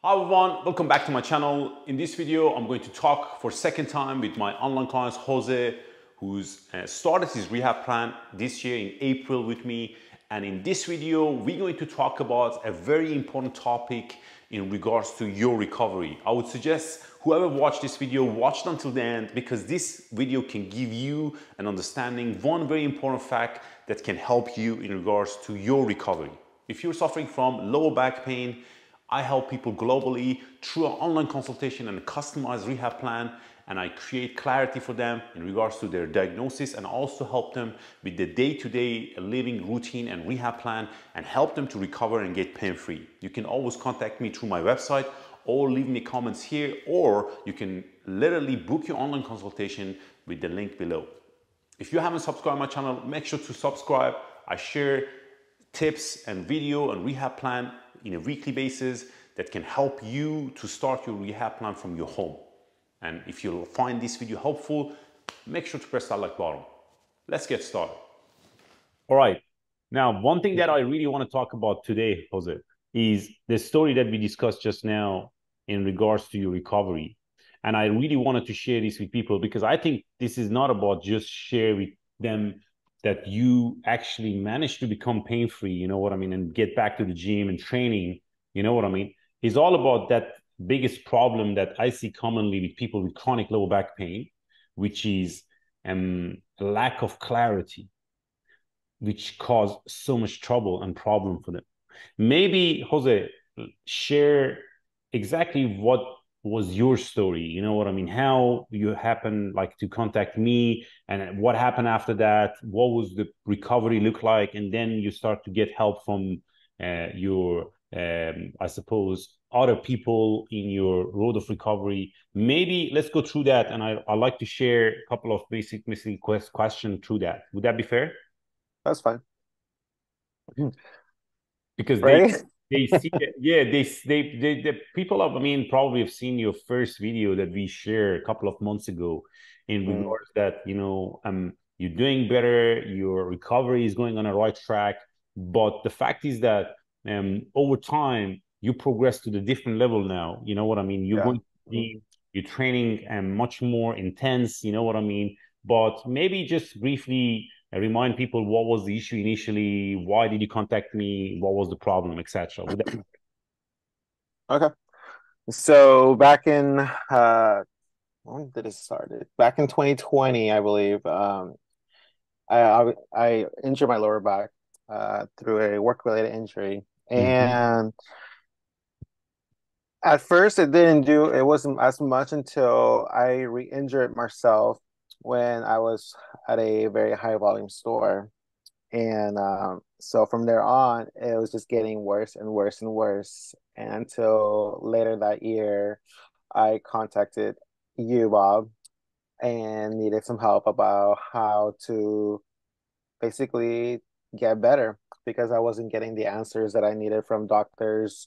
Hi everyone, welcome back to my channel. In this video, I'm going to talk for a second time with my online client, Jose, who's started his rehab plan this year in April with me. And in this video, we're going to talk about a very important topic in regards to your recovery. I would suggest whoever watched this video, watch it until the end, because this video can give you an understanding, one very important fact that can help you in regards to your recovery. If you're suffering from lower back pain, I help people globally through an online consultation and a customized rehab plan, and I create clarity for them in regards to their diagnosis and also help them with the day-to-day living routine and rehab plan and help them to recover and get pain-free. You can always contact me through my website or leave me comments here, or you can literally book your online consultation with the link below. If you haven't subscribed to my channel, make sure to subscribe. I share tips and video and rehab plan in a weekly basis that can help you to start your rehab plan from your home. And if you find this video helpful, make sure to press that like button. Let's get started. All right. Now, one thing that I really want to talk about today, Jose, is the story that we discussed just now in regards to your recovery. And I really wanted to share this with people because I think this is not about just share with them that you actually managed to become pain-free, you know what I mean, and get back to the gym and training, you know what I mean, is all about that biggest problem that I see commonly with people with chronic lower back pain, which is lack of clarity, which cause so much trouble and problem for them. Maybe, Jose, share exactly what was your story, you know what I mean, how you happened like to contact me and what happened after that, what was the recovery look like, and then you start to get help from your I suppose other people in your road of recovery. Maybe let's go through that, and I'd like to share a couple of basic questions through that. Would that be fair? That's fine. Because Ready? they see that, yeah, the people have, I mean, probably have seen your first video that we shared a couple of months ago in Mm, regards that, you're doing better, your recovery is going on a right track. But the fact is that over time you progress to the different level now. You know what I mean? You're yeah. going to Mm. be, you're training much more intense, you know what I mean? But maybe just briefly remind people what was the issue initially, why did you contact me, what was the problem, etc. Okay. So back in when did it started? Back in 2020, I believe. I injured my lower back through a work-related injury, Mm-hmm. and at first it wasn't as much until I re-injured myself when I was at a very high volume store. And so from there on, it was just getting worse and worse and worse. And until later that year, I contacted you, Bob, and needed some help about how to basically get better because I wasn't getting the answers that I needed from doctors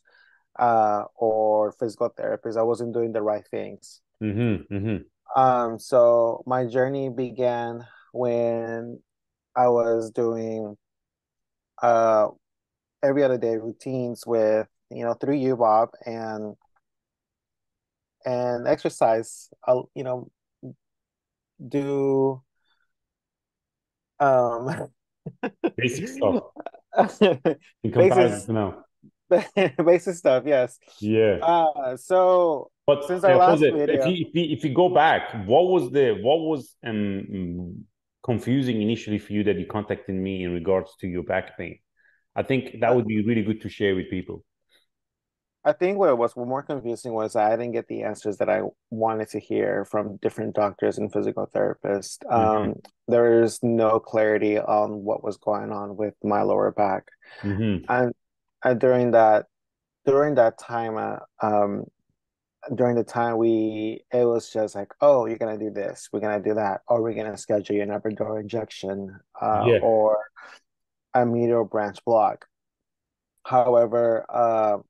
or physical therapists. I wasn't doing the right things. Mm-hmm. Mm-hmm. So my journey began when I was doing uh every other day routines with through you, Bob, and exercise. I'll do um Basic stuff in comparison basis to now. basic stuff, yes. Yeah. So But since our last Jose, video, if you go back, what was confusing initially for you that you contacted me in regards to your back pain? I think that I, would be really good to share with people. I think what was more confusing was I didn't get the answers that I wanted to hear from different doctors and physical therapists. Mm-hmm. There is no clarity on what was going on with my lower back, Mm-hmm. and, and during that time, during the time it was just like, oh, you're gonna do this, we're gonna do that, or we're gonna schedule you an epidural injection, Yeah. or a medial branch block. However,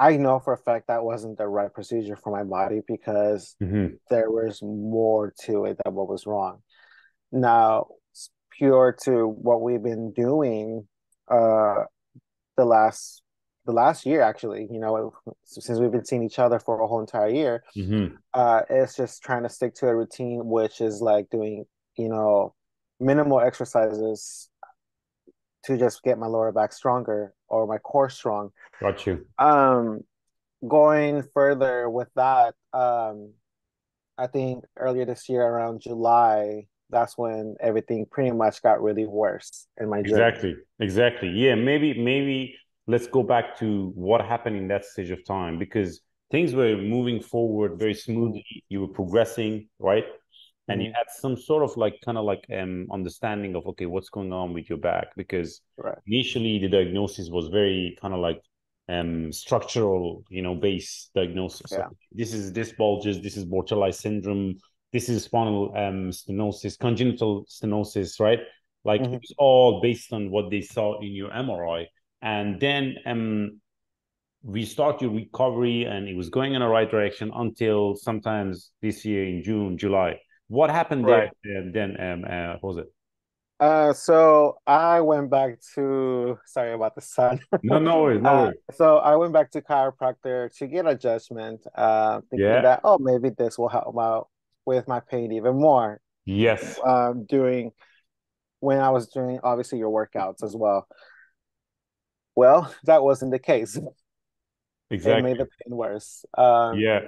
I know for a fact that wasn't the right procedure for my body because Mm-hmm. there was more to it than what was wrong. Now, pure to what we've been doing uh the last the last year actually, since we've been seeing each other for a whole entire year, Hmm. it's just trying to stick to a routine, which is like doing, you know, minimal exercises to just get my lower back stronger or my core strong. Got you. Um, Going further with that, I think earlier this year around July, that's when everything pretty much got really worse in my journey. Exactly. Exactly. Yeah. Maybe let's go back to what happened in that stage of time because things were moving forward very Mm-hmm. smoothly. You were progressing, right? And you Mm-hmm. had some sort of like kind of like understanding of okay, what's going on with your back because Right. initially the diagnosis was very kind of like structural, base diagnosis. Yeah. Okay, this bulges, this is Bortolli syndrome, this is spinal stenosis, congenital stenosis, right? Like it Mm-hmm. was all based on what they saw in your MRI. And then we start your recovery and it was going in the right direction until sometimes this year in June, July. What happened there Right. then, Jose? So I went back to, sorry about the sun. No, no worries, no worries. So I went back to chiropractor to get a judgment, thinking Yeah. that, oh, maybe this will help out with my pain even more. Yes. Doing when I was doing obviously your workouts as well. Well, that wasn't the case. It made Exactly. the pain worse. Yeah.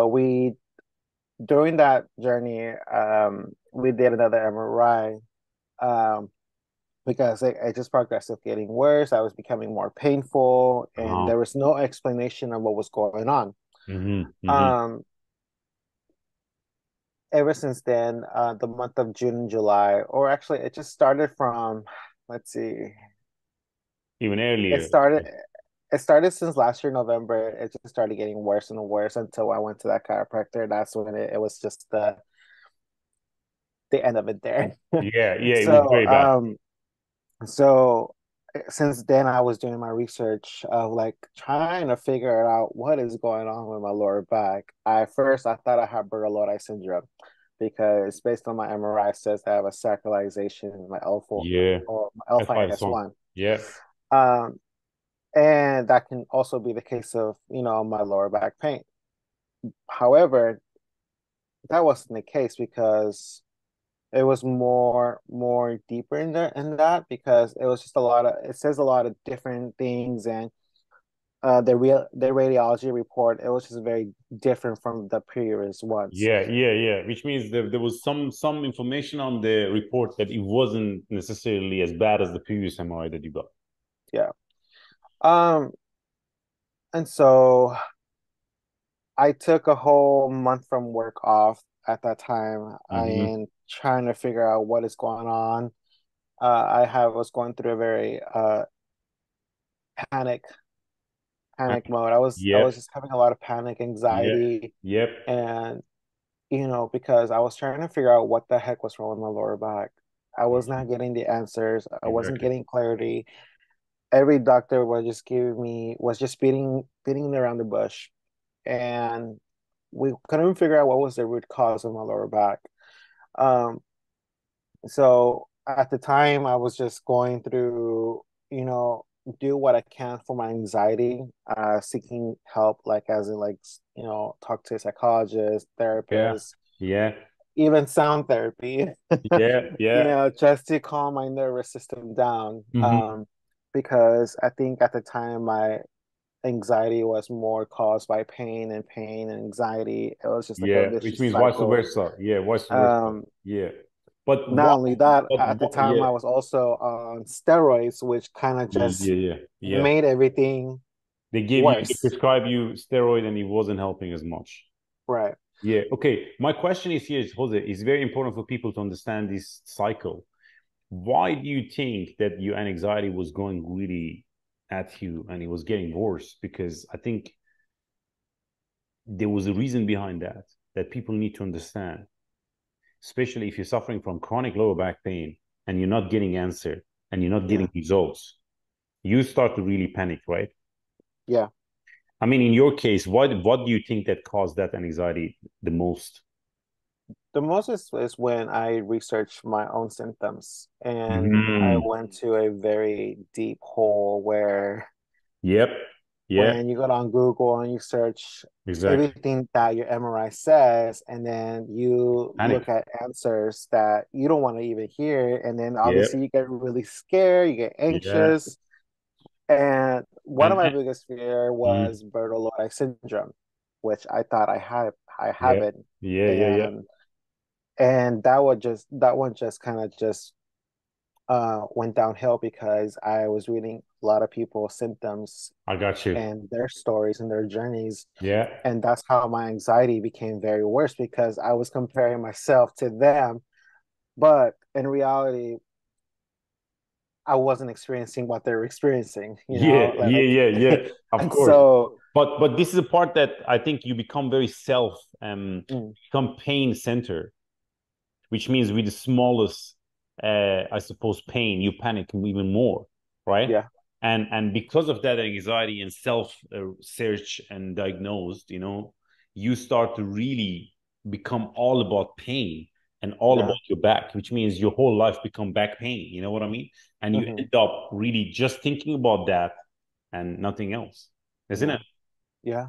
We during that journey, we did another MRI, because it just progressed getting worse. I was becoming more painful, and Uh-huh. there was no explanation of what was going on. Hmm. Hmm. Um, Ever since then, the month of June and July, or actually, it just started from, let's see, Even it earlier. started. It started since last year, November. It just started getting worse and worse until I went to that chiropractor. That's when it was just the end of it there. Yeah, yeah, it was So, very bad. so since then I was doing my research of like trying to figure out what is going on with my lower back. I thought I had bertolotti syndrome because based on my MRI it says I have a sacralization in my L4 Yeah. or my F5 L5S1. Yeah. Um, and that can also be the case of, my lower back pain. However, that wasn't the case because it was more deeper in that because it was just it says a lot of different things, and the radiology report, it was just very different from the previous ones. Yeah, yeah, yeah. Which means there was some information on the report that it wasn't necessarily as bad as the previous MRI that you got. Yeah. Um, and so I took a whole month from work off at that time Hmm. and trying to figure out what is going on. I was going through a very panic panic mode. I was Yep, just having a lot of panic, yep, anxiety, yep. and because I was trying to figure out what the heck was wrong with my lower back. I was Got you. not getting the answers. I wasn't Exactly. getting clarity. Every doctor was just beating around the bush, and we couldn't figure out what was the root cause of my lower back. Um, so at the time, I was just going through, do what I can for my anxiety, seeking help, like as in like, talk to a psychologist, Yeah, therapist, yeah, even sound therapy, yeah, yeah. just to calm my nervous system down. Hmm. Because I think at the time my anxiety was more caused by pain and anxiety. It was just like a Yeah, which vicious means vice cycle. versa. Yeah, vice versa. Um, Yeah. But Not what, only that, but at the what, time yeah, I was also on steroids, which kind of just yeah, yeah, yeah. made everything They worse. prescribe you steroid and it wasn't helping as much. Right. Yeah. Okay. My question is here, Jose, it's very important for people to understand this cycle. Why do you think that your anxiety was going really at you and it was getting worse? Because I think there was a reason behind that that people need to understand, especially if you're suffering from chronic lower back pain and you're not getting answer and you're not Yeah. getting results. You start to really panic, right? Yeah. I mean, in your case, what do you think that caused that anxiety the most? the most is when I researched my own symptoms, and I Mm. went to a very deep hole where Yep. Yeah. when you go on Google and you search Exactly. everything that your MRI says, and then you Panic. look at answers that you don't want to even hear, and then Yep. obviously you get really scared, you get Yeah. anxious. And one of And my biggest fear mm, was bertolotti syndrome, which I thought I have yeah. it. Yeah. Yeah. Yeah. And that one just kind of just went downhill because I was reading a lot of people's symptoms I got you. and their stories and their journeys. Yeah. And that's how my anxiety became very worse because I was comparing myself to them. But in reality, I wasn't experiencing what they're experiencing, Yeah. Yeah. like, Yeah. Yeah. Of and course. so, But this is a part that I think you become very mm, become pain center, which means with the smallest, I suppose, pain, you panic even more, right? yeah, And because of that anxiety and self search and diagnosed, you start to really become all about pain and all yeah, about your back, which means your whole life become back pain. You know what I mean? And you hmm, end up really just thinking about that and nothing else, isn't yeah, it? yeah,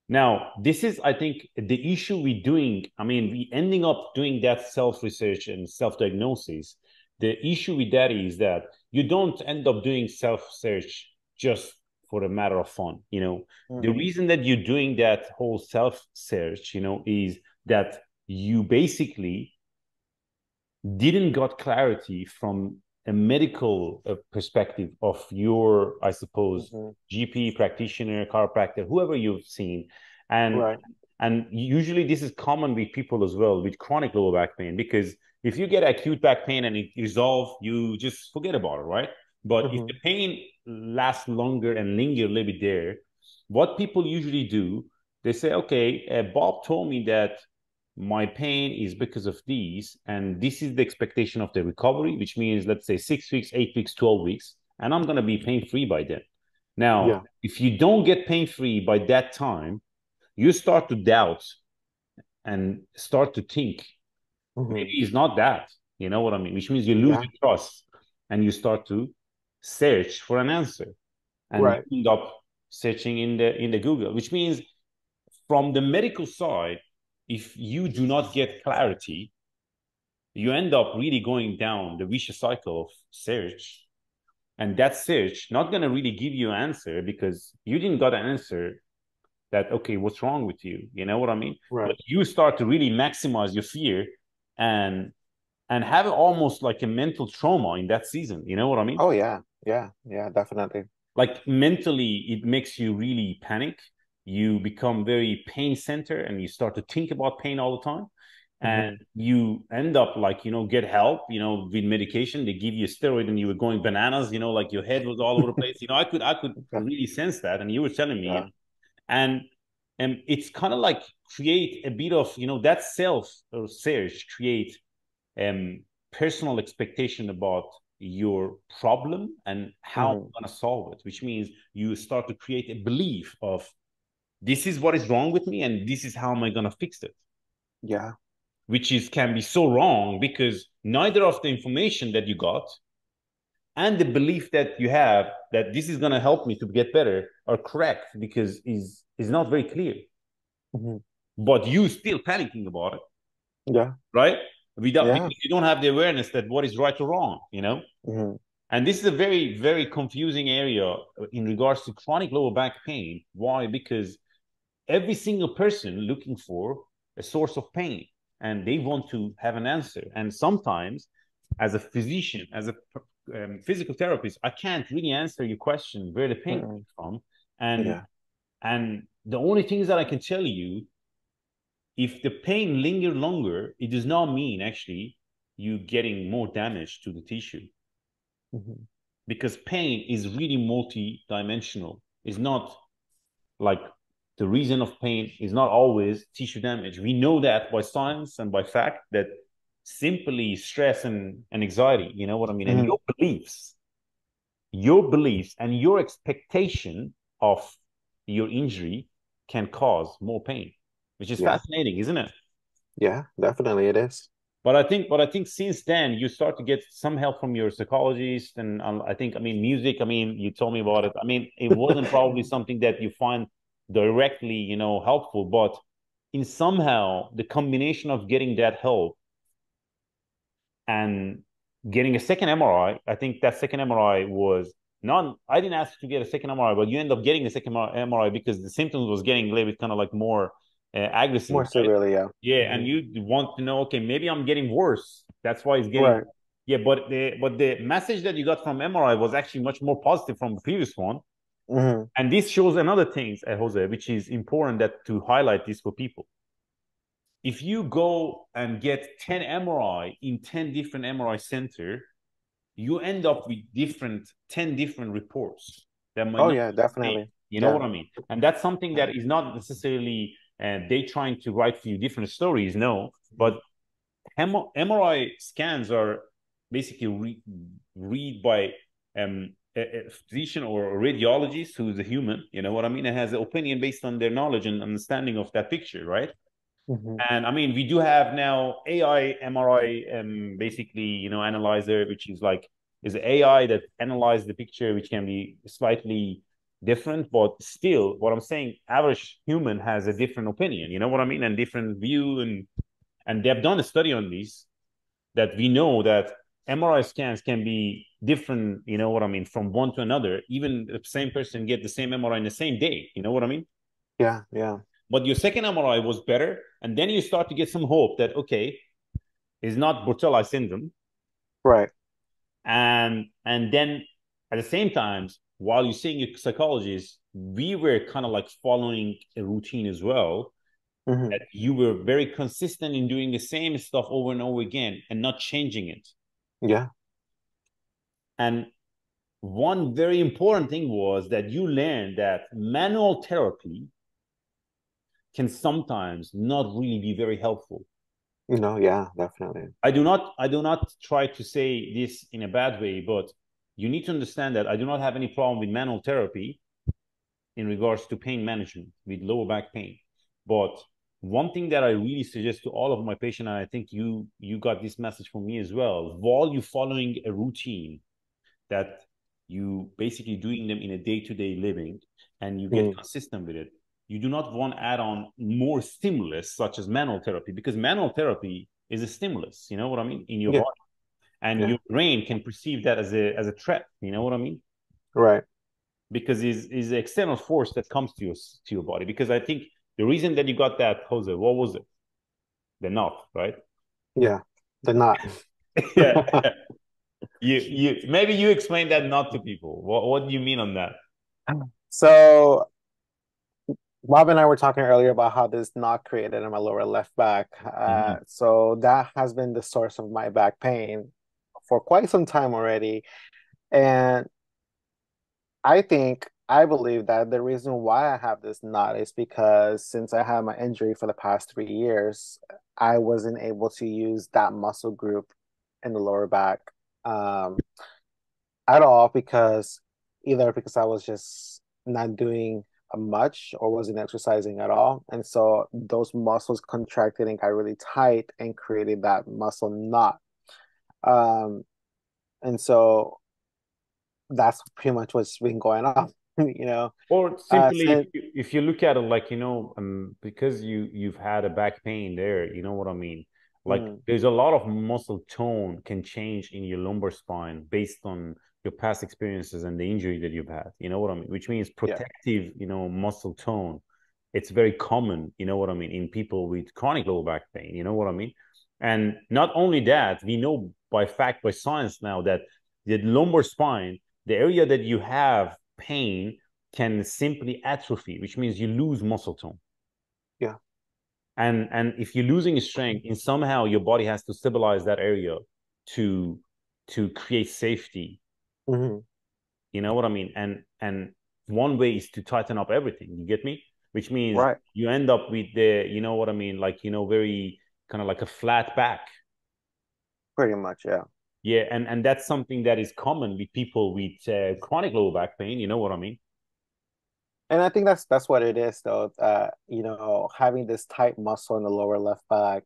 Now, this is, I think, the issue we doing. I mean, we ending up doing that self-research and self-diagnosis. The issue with that is that you don't end up doing self-search just for a matter of fun. The mm, reason that you're doing that whole self-search, is that you basically didn't got clarity from a medical perspective of your, I suppose, hmm, GP practitioner, chiropractor, whoever you've seen, and right, and usually this is common with people as well with chronic lower back pain, because if you get acute back pain and it resolves, you just forget about it, right? But if hmm, the pain lasts longer and linger a little bit there, what people usually do, they say, okay, Bob told me that my pain is because of these, and this is the expectation of the recovery, which means, let's say, 6 weeks, 8 weeks, 12 weeks, and I'm going to be pain free by then. Now, yeah, if you don't get pain free by that time, you start to doubt and start to think maybe hmm, it's not that. You know what I mean? Which means you lose yeah, the trust and you start to search for an answer, and you right, end up searching in the Google, which means from the medical side, if you do not get clarity, you end up really going down the vicious cycle of search. And that search not going to really give you an answer because you didn't got an answer that, okay, what's wrong with you? You know what I mean? But right. you start to really maximize your fear and and have almost like a mental trauma in that season. You know what I mean? Oh yeah, yeah, yeah, definitely. Like mentally, it makes you really panic. You become very pain center and you start to think about pain all the time. And Hmm, you end up like, get help, with medication. They give you a steroid and you were going bananas, like your head was all over the place. I could yeah, really sense that. And you were telling me, yeah, and it's kind of like create a bit of, that self or search create um, personal expectation about your problem and how hmm, I'm going to solve it, which means you start to create a belief of this is what is wrong with me and this is how am I going to fix it, yeah, which is can be so wrong because neither of the information that you got and the belief that you have that this is going to help me to get better are correct because is not very clear, hmm, but you still panicking about it, yeah, right? Without, yeah, because you don't have the awareness that what is right or wrong. hmm, And this is a very, very confusing area in regards to chronic lower back pain. Why? Because every single person looking for a source of pain and they want to have an answer. And sometimes, as a physician, as a physical therapist, I can't really answer your question where the pain hmm, comes from. And yeah, and the only things that I can tell you, if the pain linger longer, it does not mean actually you getting more damage to the tissue, hmm, because pain is really multi-dimensional. It's not like the reason of pain is not always tissue damage. We know that by science and by fact that simply stress and anxiety, you know what I mean? And hmm, your beliefs and your expectation of your injury can cause more pain, which is yeah, fascinating, isn't it? Yeah, definitely it is. But I think since then you start to get some help from your psychologist, and I mean, music. I mean, you told me about it. I mean, it wasn't probably something that you find directly, helpful, but in somehow the combination of getting that help and getting a second MRI. I think that second MRI was not. I didn't ask to get a second MRI, but you end up getting a second MRI because the symptoms was getting a little bit kind of like more aggressive, More right? severely, yeah. Yeah, and Hmm. you want to know, okay, maybe I'm getting worse. That's why it's getting. Right. Yeah, but the message that you got from MRI was actually much more positive from the previous one. Hmm. And this shows another thing, Jose, which is important that to highlight this for people. If you go and get 10 MRI in 10 different MRI center, you end up with 10 different reports that might Oh not yeah, be the same. definitely. You know Yeah. what I mean? And that's something Yeah. that is not necessarily they trying to write for you different stories, no. Mhm. But MRI scans are basically read by a physician or a radiologist who's a human, you know what I mean, and has an opinion based on their knowledge and understanding of that picture, right? Mhm. And I mean, we do have now AI MRI, basically, analyzer, which is AI that analyzes the picture, which can be slightly different, but still, what I'm saying, average human has a different opinion. You know what I mean, and different view, and they've done a study on these that we know that MRI scans can be different. You know what I mean, from one to another. Even the same person get the same MRI in the same day. You know what I mean? Yeah, yeah. But your second MRI was better, and then you start to get some hope that okay, it's not Bertolli syndrome, Right. and then at the same time, while you're seeing your psychologist, we were kind of like following a routine as well. That Hmm. you were very consistent in doing the same stuff over and over again and not changing it. Yeah. And one very important thing was that you learned that manual therapy can sometimes not really be very helpful. Yeah, definitely. I do not try to say this in a bad way, but you need to understand that I do not have any problem with manual therapy in regards to pain management with lower back pain. But one thing that I really suggest to all of my patients, and I think you got this message from me as well, while you're following a routine that you basically doing them in a day-to-day living and you get Mm. consistent with it, you do not want to add on more stimulus such as manual therapy, because manual therapy is a stimulus, you know what I mean, in your Yeah, body, and yeah. your brain can perceive that as a threat, you know what I mean, Right. because is the external force that comes to your body. Because I think the reason that you got that, Jose, what was it? The knot, right? Yeah. They're not. Yeah. You maybe you explain that knot to people. What do you mean on that? So Bob and I were talking earlier about how this knot created in my lower left back. Mhm. So that has been the source of my back pain for quite some time already. And I believe that the reason why I have this knot is because since I had my injury for the past 3 years, I wasn't able to use that muscle group in the lower back um, at all because either because I was just not doing much or wasn't exercising at all. And so those muscles contracted and got really tight and created that muscle knot. Um, and so that's pretty much what's been going on, you know. Or simply, Since if you look at it like, because you've had a back pain there, you know what I mean? Like mm, there's a lot of muscle tone can change in your lumbar spine based on your past experiences and the injury that you've had. You know what I mean? Which means yeah, protective, muscle tone. It's very common, you know what I mean, in people with chronic lower back pain. You know what I mean? And not only that, we know by fact, by science now that the lumbar spine, the area that you have pain, can simply atrophy, which means you lose muscle tone. yeah. And if you're losing strength, in somehow your body has to stabilize that area to to create safety. Hmm. You know what I mean? And one way is to tighten up everything. You get me? Which means Right. you end up with the, you know what I mean, like, very kind of like a flat back. Pretty much, yeah. Yeah, and that's something that is common with people with chronic lower back pain. You know what I mean? And I think that's what it is though. Having this tight muscle in the lower left back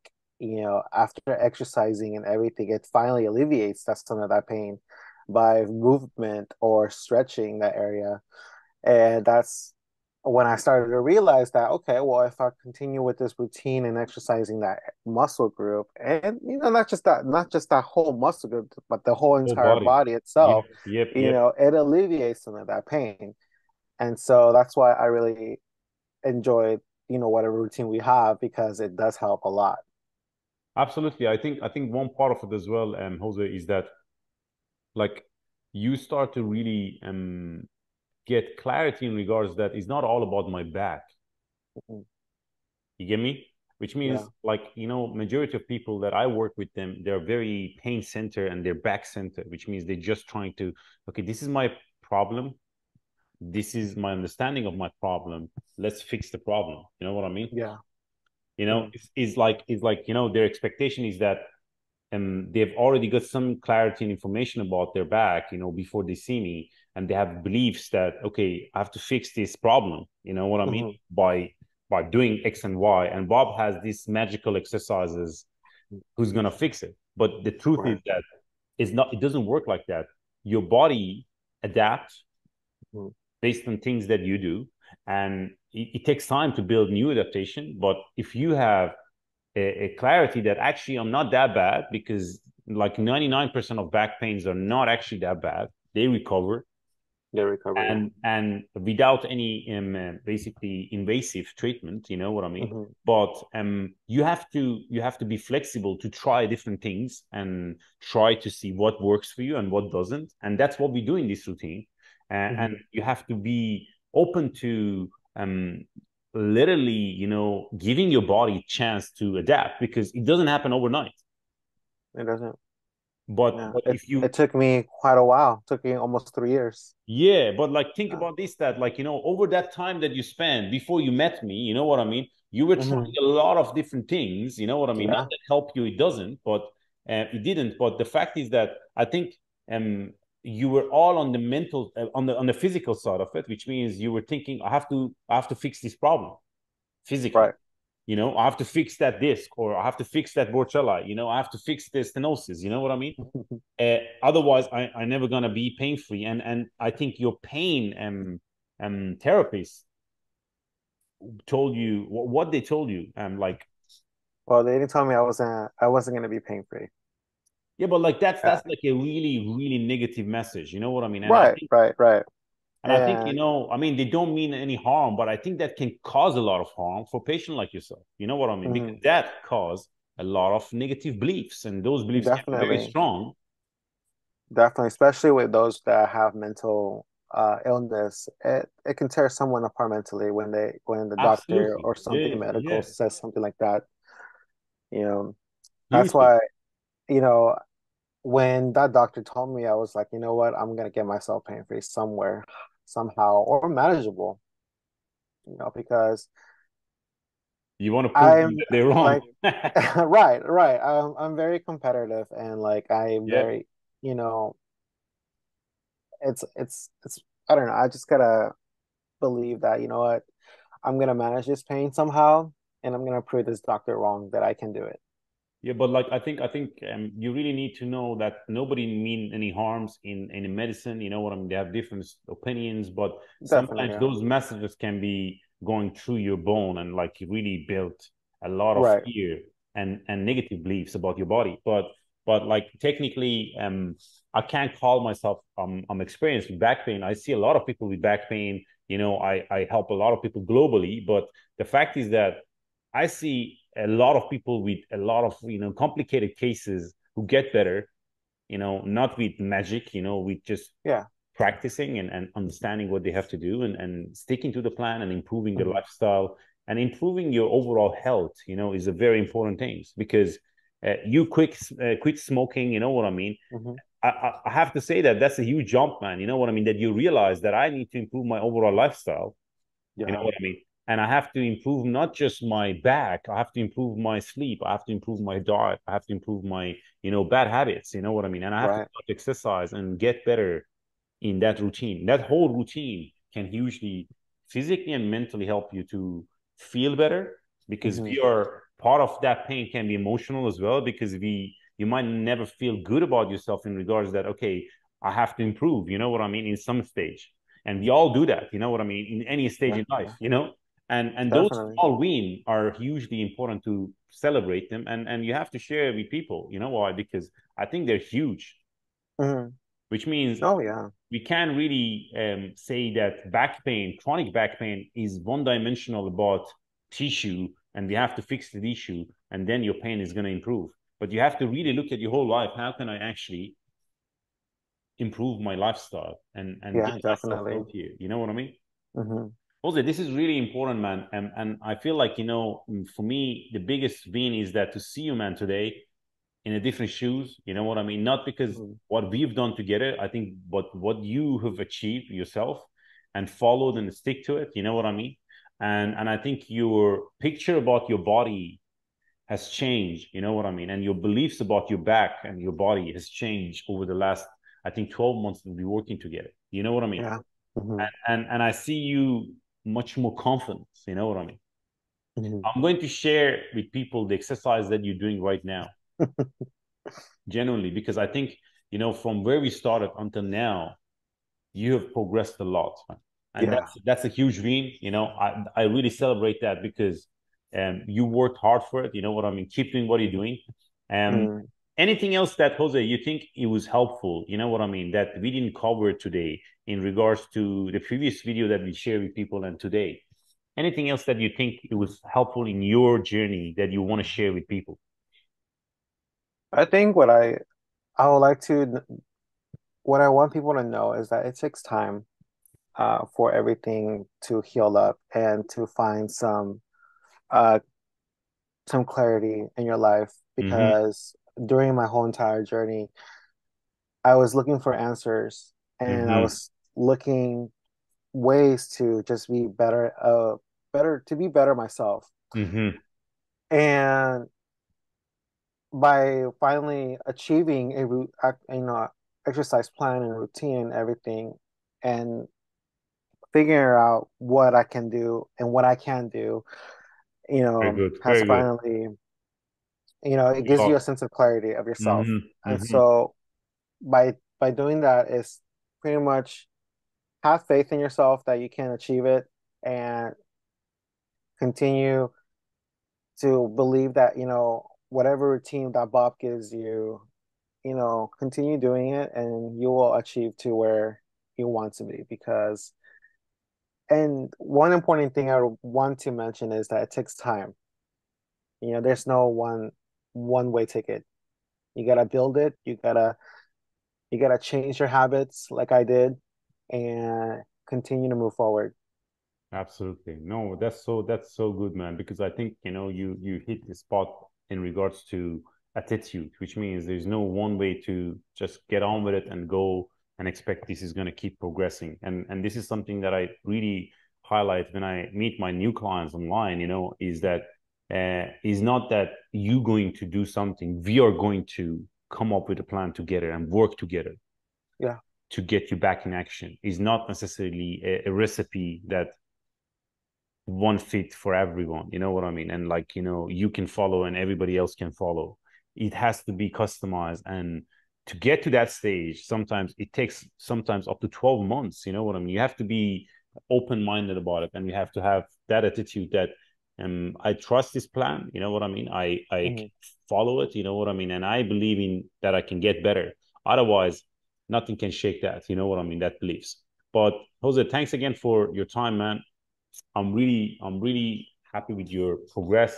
after exercising and everything, it finally alleviates that some of that pain by movement or stretching that area. And that's when I started to realize that, okay, well, if I continue with this routine and exercising that muscle group, and not just that whole muscle group, but the whole Whole entire body. body Yep, itself, yep, yep. it alleviates some of that pain. And so that's why I really enjoy, whatever routine we have because it does help a lot. Absolutely. I think one part of it as well, Jose, is that like you start to really get clarity in regards that it's not all about my back. Mhm. You get me? Which Yeah, means like, majority of people that I work with them, they're very pain center and they're back center, which means they're just trying to, okay, this is my problem. This is my understanding of my problem. Let's fix the problem. You know what I mean? yeah, You know, mhm, it's like, their expectation is that they've already got some clarity and information about their back, before they see me, and they have beliefs that, okay, I have to fix this problem. You know what I mean? mhm, By doing X and Y, and Bob has these magical exercises. Who's gonna fix it? But the truth is right, that it's not. It doesn't work like that. Your body adapts mhm, based on things that you do, and it takes time to build new adaptation. But if you have a clarity that actually I'm not that bad, because like 99% of back pains are not actually that bad. They recover, yeah, recovery. and without any basically invasive treatment. You know what I mean? Hmm. But you have to be flexible to try different things and try to see what works for you and what doesn't. And that's what we do in this routine. And Hmm. you have to be open to literally, giving your body a chance to adapt, because it doesn't happen overnight. It doesn't. But Yeah, but it if you it took me quite a while. It took me almost 3 years. Yeah, but like think Yeah. about this, that like, over that time that you spent before you met me, you know what I mean? You were trying Hmm. a lot of different things, you know what I mean? Not Yeah. that help you, it doesn't, but it didn't. But the fact is that I think you were all on the mental, on the physical side of it, which means you were thinking, I have to fix this problem physically. Right. I have to fix that disc, or I have to fix that borcella, I have to fix the stenosis, you know what I mean? Otherwise, I never gonna be pain free. And I think your pain therapist told you what they told you. Like, Well, they didn't tell me I wasn't gonna be pain free. yeah, but like that's Yeah. like a really, really negative message. You know what I mean? And I Right. think Right. Right. and I think, And I mean, they don't mean any harm, but I think that can cause a lot of harm for a patient like yourself. You know what I mean? Because mhm, that cause a lot of negative beliefs, and those beliefs can be very definitely, strong. definitely, especially with those that have mental illness, it can tear someone apart mentally when the doctor Absolutely. or Yeah, something medical yeah. says something like that. You know, that's Hugely. why, you know, when that doctor told me, I was like, you know what, I'm gonna get myself pain free somewhere, somehow, or manageable, because You want to prove them I'm that they're wrong. like, right, right. I'm very competitive and like I'm Yeah. very, you know, it's I don't know. I just gotta believe that, you know what, I'm gonna manage this pain somehow, and I'm gonna prove this doctor wrong that I can do it. Yeah, but like I think you really need to know that nobody mean any harms in medicine. You know what I mean? They have different opinions, but Definitely, sometimes yeah. those messages can be going through your bone and like you really built a lot of Right. fear and negative beliefs about your body. But like technically, I can't call myself I'm experienced with back pain. I see a lot of people with back pain. I help a lot of people globally, but the fact is that I see a lot of people with a lot of complicated cases who get better, not with magic, with just Yeah. practicing and understanding what they have to do, and sticking to the plan and improving their Mhm. lifestyle and improving your overall health, is a very important thing, because you quit smoking, you know what I mean? Mhm. I have to say that that's a huge jump, man. You know what I mean? That you realize that I need to improve my overall lifestyle. You know Yeah. what I mean? And I have to improve not just my back, I have to improve my sleep, I have to improve my diet, I have to improve my, bad habits, you know what I mean? And I have to Right. start exercise and get better in that routine. That whole routine can hugely physically and mentally help you to feel better because Hmm. we are part of that pain can be emotional as well, because you might never feel good about yourself in regards that, okay, I have to improve, you know what I mean, in some stage. And we all do that, you know what I mean, in any stage Yeah, in life, you know. And those definitely. small wins are hugely important to celebrate them, and you have to share with people. You know why? Because I think they're huge, Hmm. which means Oh yeah, we can't really say that back pain, chronic back pain, is one dimensional about tissue, and we have to fix the issue, and then your pain is going to improve. But you have to really look at your whole life. How can I actually improve my lifestyle and get yeah, myself definitely. healthier? You know what I mean? Hmm. Also, this is really important, man. And I feel like, you know, for me, the biggest win is that to see you, man, today in a different shoes. You know what I mean? Not because Hmm. what we've done together, I think, but what you have achieved yourself and followed and stick to it. You know what I mean? And I think your picture about your body has changed. You know what I mean? And your beliefs about your back and your body has changed over the last, I think, 12 months that we're working together. You know what I mean? Yeah. Hmm. And I see you much more confident. You know what I mean? Hmm. I'm going to share with people the exercise that you're doing right now, genuinely, because I think, you know, from where we started until now, you have progressed a lot, man. And Yeah. that's a huge win. You know, I really celebrate that because you worked hard for it. You know what I mean? Keep doing what you're doing. Um, Mm. anything else that, Jose, you think it was helpful? You know what I mean? That we didn't cover today in regards to the previous video that we shared with people and today. Anything else that you think it was helpful in your journey that you want to share with people? I think I would like to what I want people to know is that it takes time for everything to heal up and to find uh, some clarity in your life Mm-hmm. because during my whole entire journey, I was looking for answers and I Mm-hmm. was looking ways to just be better myself. Mm-hmm. And by finally achieving exercise plan and routine and everything, and figuring out what I can do and what I can do, Very good. has Very good. finally, it gives you a Oh. sense of clarity of yourself. Mm-hmm. And Mm-hmm. so by doing that is pretty much have faith in yourself that you can achieve it and continue to believe that, whatever routine that Bob gives you, continue doing it and you will achieve to where you want to be and one important thing I want to mention is that it takes time. There's no one way ticket. You gotta build it. You gotta change your habits like I did and continue to move forward. Absolutely. No, that's so good, man, because I think, you know, you hit the spot in regards to attitude, which means there's no one way to just get on with it and go and expect this is going to keep progressing. And this is something that I really highlight when I meet my new clients online, you know, is that is not that you going to do something, we are going to come up with a plan together and work together Yeah. to get you back in action. Is not necessarily a recipe that one fit for everyone. You know what I mean? And like, you know, you can follow and everybody else can follow. It has to be customized. And to get to that stage, sometimes it takes sometimes up to 12 months. You know what I mean? You have to be open-minded about it, and you have to have that attitude that I trust this plan. You know what I mean? I Mhm. follow it. You know what I mean? And I believe in that I can get better. Otherwise, nothing can shake that. You know what I mean? That beliefs. But Jose, thanks again for your time, man. I'm really happy with your progress.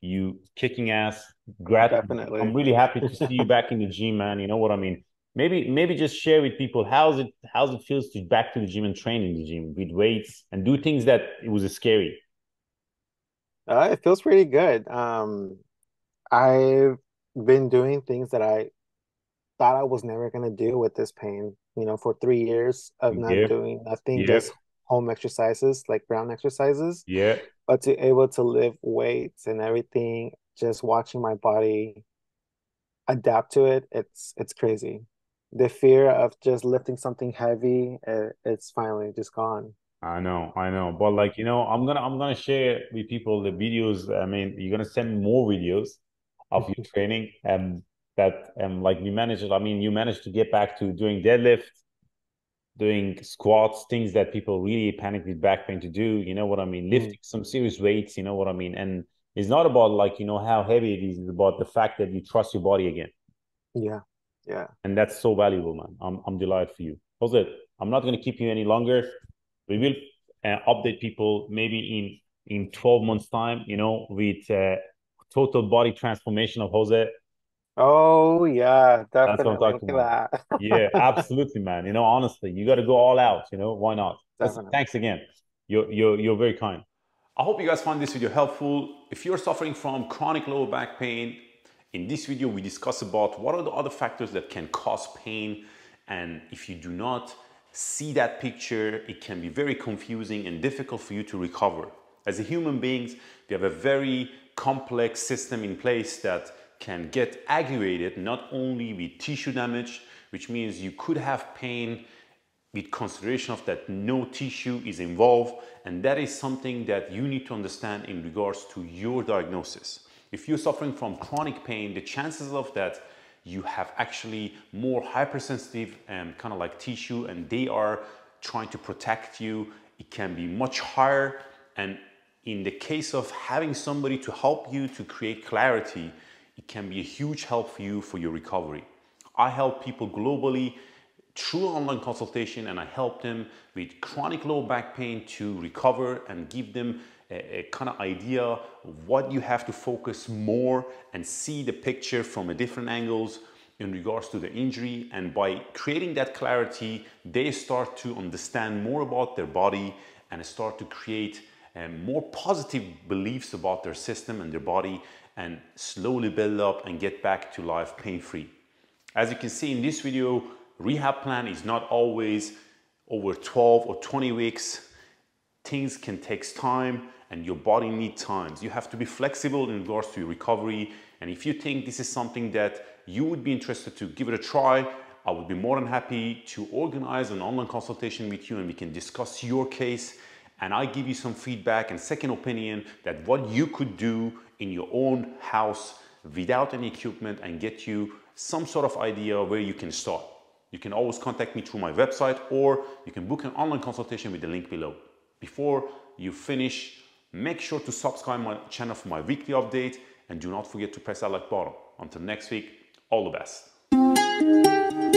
You kicking ass. I'm Definitely. really happy to see you back in the gym, man. You know what I mean? Maybe just share with people how's it feels to back to the gym and train in the gym with weights and do things that it was scary. It feels pretty good. I've been doing things that I thought I was never gonna do with this pain, for 3 years of not Yeah, doing nothing, yeah, just home exercises, like ground exercises, yeah. but to able to lift weights and everything, just watching my body adapt to it, it's crazy. The fear of just lifting something heavy, it's finally just gone. I know. But like, you know, I'm gonna share with people the videos. I mean, you're gonna send more videos of your training and that like you managed, I mean, you managed to get back to doing deadlift, doing squats, things that people really panic with back pain to do, you know what I mean? Mm, Lifting some serious weights, you know what I mean? And it's not about like, you know, how heavy it is, it's about the fact that you trust your body again. yeah, yeah. And that's so valuable, man. I'm delighted for you. Jose, I'm not going to keep you any longer. We will update people maybe in 12 months time, you know, with total body transformation of Jose. Oh yeah, That's what I'm definitely. talking Look at about. Yeah, that. absolutely, man. You know, honestly, you got to go all out. You know, why not? Jose, Definitely. thanks again. You're very kind. I hope you guys found this video helpful. If you're suffering from chronic lower back pain, in this video we discuss about what are the other factors that can cause pain, and if you do not see that picture, it can be very confusing and difficult for you to recover. As a human beings, we have a very complex system in place that can get aggravated not only with tissue damage, which means you could have pain with consideration of that no tissue is involved, and that is something that you need to understand in regards to your diagnosis. If you're suffering from chronic pain, the chances of that you have actually more hypersensitive and kind of like tissue and they are trying to protect you, it can be much higher. And in the case of having somebody to help you to create clarity, it can be a huge help for you for your recovery. I help people globally through online consultation, and I help them with chronic low back pain to recover and give them a kind of idea of what you have to focus more and see the picture from a different angles in regards to the injury. And by creating that clarity, they start to understand more about their body and start to create more positive beliefs about their system and their body, and slowly build up and get back to life pain-free. As you can see in this video, rehab plan is not always over 12 or 20 weeks. Things can take time and your body needs time. You have to be flexible in regards to your recovery. And if you think this is something that you would be interested to give it a try, I would be more than happy to organize an online consultation with you and we can discuss your case. And I give you some feedback and second opinion that what you could do in your own house without any equipment and get you some sort of idea where you can start. You can always contact me through my website or you can book an online consultation with the link below. Before you finish, make sure to subscribe my channel for my weekly update and do not forget to press that like button. Until next week, all the best.